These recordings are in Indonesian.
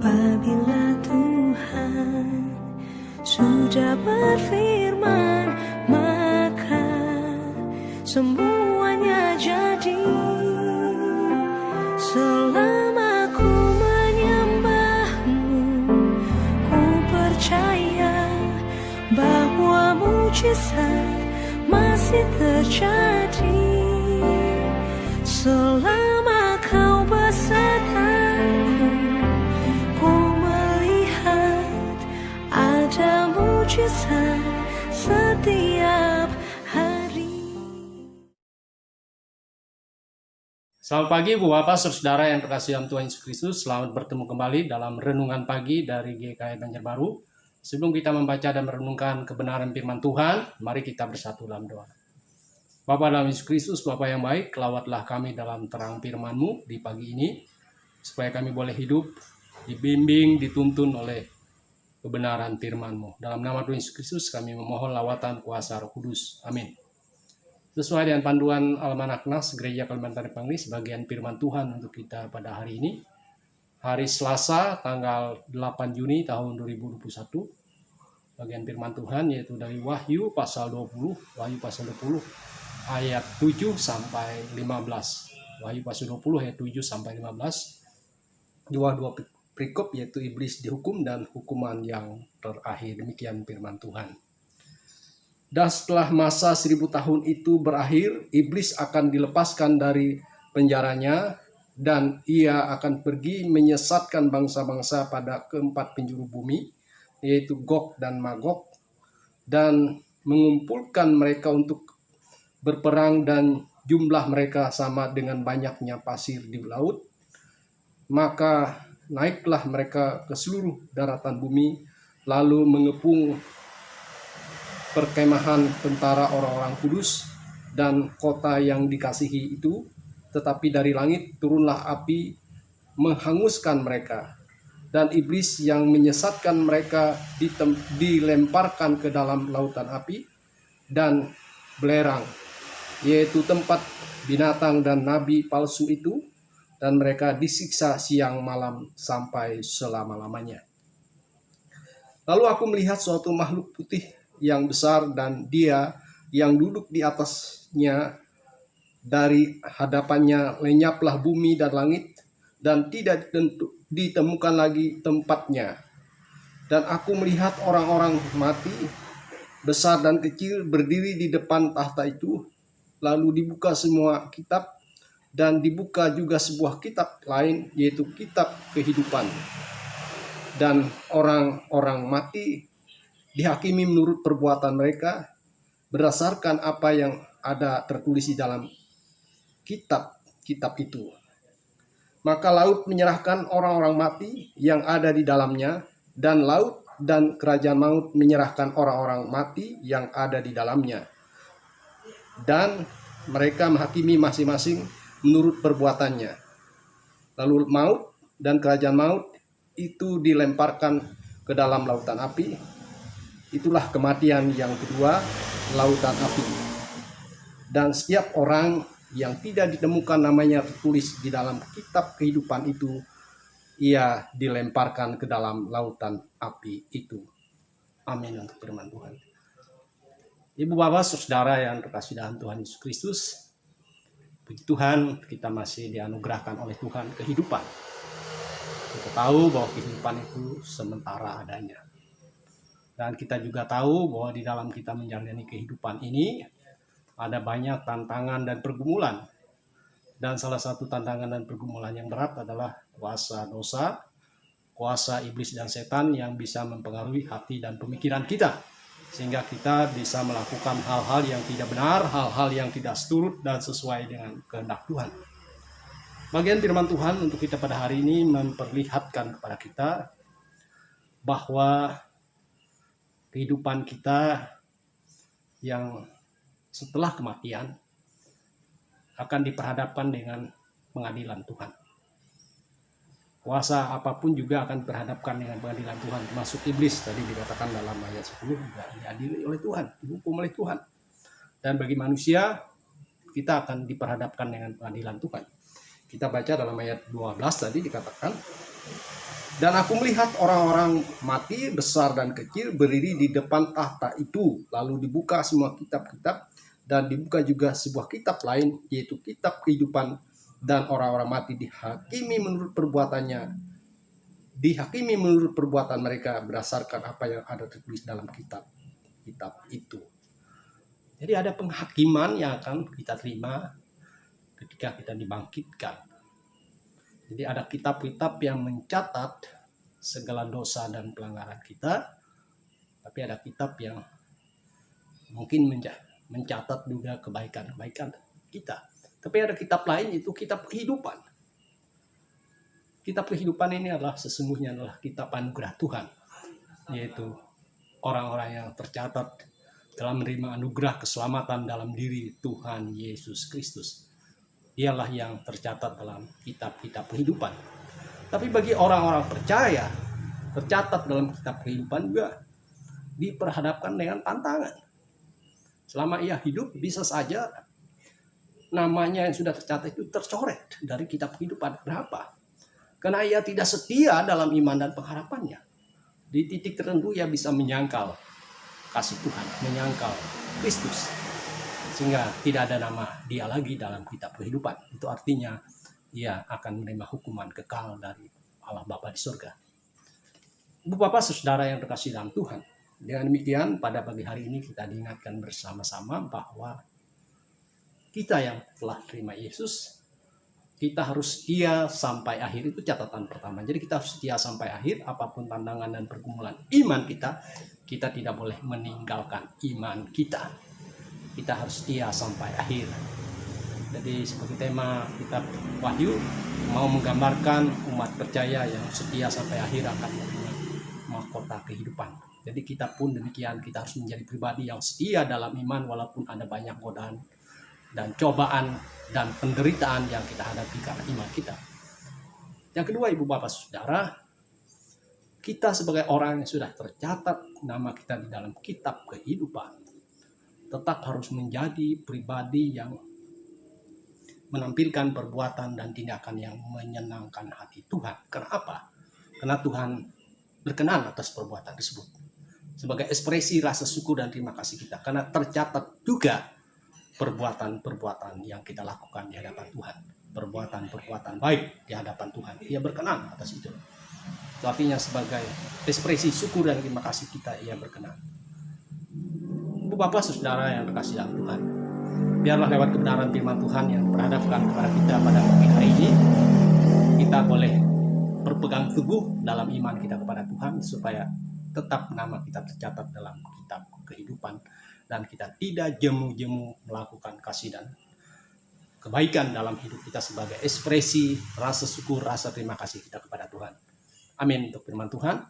Apabila Tuhan sudah berfirman, maka semuanya jadi. Selama ku menyembahmu, ku percaya bahwa mujizat masih terjadi. Selama kau besertaku, ku melihat ada mujizat setiap hari. Selamat pagi Bu Bapak, saudara yang terkasih dalam Tuhan Yesus Kristus. Selamat bertemu kembali dalam Renungan Pagi dari GKI Banjarbaru. Sebelum kita membaca dan merenungkan kebenaran firman Tuhan, mari kita bersatu dalam doa. Bapa dalam Yesus Kristus, Bapa yang baik, lawatlah kami dalam terang firman-Mu di pagi ini, supaya kami boleh hidup, dibimbing, dituntun oleh kebenaran firman-Mu. Dalam nama Tuhan Yesus Kristus, kami memohon lawatan kuasa Roh Kudus. Amin. Sesuai dengan panduan Almanak Nas Gereja Kalimantan Pangli, sebagian firman Tuhan untuk kita pada hari ini, hari Selasa, tanggal 8 Juni tahun 2021, bagian firman Tuhan yaitu dari Wahyu pasal 20, Wahyu pasal 20, ayat 7 sampai 15. Wahyu pasal 20 ayat 7 sampai 15. Dua perikop yaitu iblis dihukum dan hukuman yang terakhir. Demikian firman Tuhan. Dan setelah masa 1000 tahun itu berakhir, iblis akan dilepaskan dari penjaranya dan ia akan pergi menyesatkan bangsa-bangsa pada keempat penjuru bumi, yaitu Gog dan Magog, dan mengumpulkan mereka untuk berperang, dan jumlah mereka sama dengan banyaknya pasir di laut. Maka naiklah mereka ke seluruh daratan bumi, lalu mengepung perkemahan tentara orang-orang kudus dan kota yang dikasihi itu. Tetapi dari langit turunlah api menghanguskan mereka, dan iblis yang menyesatkan mereka dilemparkan ke dalam lautan api dan belerang, yaitu tempat binatang dan nabi palsu itu, dan mereka disiksa siang malam sampai selama-lamanya. Lalu aku melihat suatu makhluk putih yang besar, dan dia yang duduk di atasnya, dari hadapannya lenyaplah bumi dan langit, dan tidak ditemukan lagi tempatnya. Dan aku melihat orang-orang mati, besar dan kecil, berdiri di depan tahta itu. Lalu dibuka semua kitab, dan dibuka juga sebuah kitab lain, yaitu kitab kehidupan. Dan orang-orang mati dihakimi menurut perbuatan mereka, berdasarkan apa yang ada tertulis di dalam kitab-kitab itu. Maka laut menyerahkan orang-orang mati yang ada di dalamnya, dan laut dan kerajaan maut menyerahkan orang-orang mati yang ada di dalamnya. Dan mereka menghakimi masing-masing menurut perbuatannya. Lalu maut dan kerajaan maut itu dilemparkan ke dalam lautan api. Itulah kematian yang kedua, lautan api. Dan setiap orang yang tidak ditemukan namanya tertulis di dalam kitab kehidupan itu, ia dilemparkan ke dalam lautan api itu. Amin untuk firman Tuhan. Ibu bapak saudara yang terkasih dalam Tuhan Yesus Kristus, puji Tuhan, kita masih dianugerahkan oleh Tuhan kehidupan. Kita tahu bahwa kehidupan itu sementara adanya. Dan kita juga tahu bahwa di dalam kita menjalani kehidupan ini ada banyak tantangan dan pergumulan. Dan salah satu tantangan dan pergumulan yang berat adalah kuasa dosa, kuasa iblis dan setan yang bisa mempengaruhi hati dan pemikiran kita, sehingga kita bisa melakukan hal-hal yang tidak benar, hal-hal yang tidak seturut dan sesuai dengan kehendak Tuhan. Bagian firman Tuhan untuk kita pada hari ini memperlihatkan kepada kita bahwa kehidupan kita yang setelah kematian akan diperhadapkan dengan pengadilan Tuhan. Kuasa apapun juga akan diperhadapkan dengan pengadilan Tuhan, termasuk iblis. Tadi dikatakan dalam ayat 10 juga diadili oleh Tuhan, dihukum oleh Tuhan. Dan bagi manusia, kita akan diperhadapkan dengan pengadilan Tuhan. Kita baca dalam ayat 12 tadi dikatakan, Dan aku melihat orang-orang mati besar dan kecil berdiri di depan tahta itu. Lalu dibuka semua kitab-kitab dan dibuka juga sebuah kitab lain, yaitu kitab kehidupan. Dan orang-orang mati dihakimi menurut perbuatannya. Dihakimi menurut perbuatan mereka berdasarkan apa yang ada tertulis dalam kitab itu. Jadi ada penghakiman yang akan kita terima ketika kita dibangkitkan. Jadi ada kitab-kitab yang mencatat segala dosa dan pelanggaran kita, tapi ada kitab yang mungkin mencatat juga kebaikan-kebaikan kita. Tapi ada kitab lain, itu kitab kehidupan. Kitab kehidupan ini sesungguhnya adalah kitab anugerah Tuhan, yaitu orang-orang yang tercatat telah menerima anugerah keselamatan dalam diri Tuhan Yesus Kristus. Dialah yang tercatat dalam kitab-kitab kehidupan. Tapi bagi orang-orang percaya, tercatat dalam kitab kehidupan juga diperhadapkan dengan tantangan. Selama ia hidup, bisa saja namanya yang sudah tercatat itu tercoret dari kitab kehidupan. Kenapa? Karena ia tidak setia dalam iman dan pengharapannya. Di titik tertentu ia bisa menyangkal kasih Tuhan, menyangkal Kristus, sehingga tidak ada nama dia lagi dalam kitab kehidupan. Itu artinya ia akan menerima hukuman kekal dari Allah Bapa di surga. Ibu Bapak Saudara yang terkasih dalam Tuhan, dengan demikian pada pagi hari ini kita diingatkan bersama-sama bahwa kita yang telah terima Yesus, kita harus setia sampai akhir. Itu catatan pertama. Jadi kita harus setia sampai akhir, apapun tantangan dan pergumulan iman kita tidak boleh meninggalkan iman kita. Kita harus setia sampai akhir. Jadi seperti tema kitab Wahyu, mau menggambarkan umat percaya yang setia sampai akhir akan menerima mahkota kehidupan. Jadi kita pun demikian, kita harus menjadi pribadi yang setia dalam iman walaupun ada banyak godaan dan cobaan dan penderitaan yang kita hadapi karena iman kita. Yang kedua, Ibu Bapak Saudara, kita sebagai orang yang sudah tercatat nama kita di dalam kitab kehidupan, tetap harus menjadi pribadi yang menampilkan perbuatan dan tindakan yang menyenangkan hati Tuhan. Kenapa? Karena Tuhan berkenan atas perbuatan tersebut. Sebagai ekspresi rasa syukur dan terima kasih kita. Karena tercatat juga perbuatan-perbuatan yang kita lakukan di hadapan Tuhan. Perbuatan-perbuatan baik di hadapan Tuhan. Ia berkenan atas itu. Itu artinya sebagai ekspresi syukur dan terima kasih kita, ia berkenan. Ibu Bapak Saudara yang terkasih dalam Tuhan, biarlah lewat kebenaran firman Tuhan yang diperhadapkan kepada kita pada pagi hari ini, kita boleh berpegang teguh dalam iman kita kepada Tuhan, supaya tetap nama kita tercatat dalam kitab kehidupan, dan kita tidak jemu-jemu melakukan kasih dan kebaikan dalam hidup kita sebagai ekspresi rasa syukur, rasa terima kasih kita kepada Tuhan. Amin. Untuk firman Tuhan,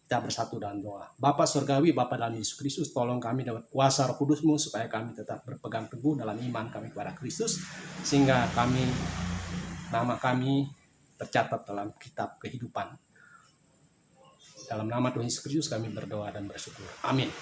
kita bersatu dalam doa. Bapa Surgawi, Bapa dalam Yesus Kristus, tolong kami dapat kuasa Roh Kudus-Mu supaya kami tetap berpegang teguh dalam iman kami kepada Kristus, sehingga nama kami tercatat dalam kitab kehidupan. Dalam nama Tuhan Yesus Kristus kami berdoa dan bersyukur. Amin.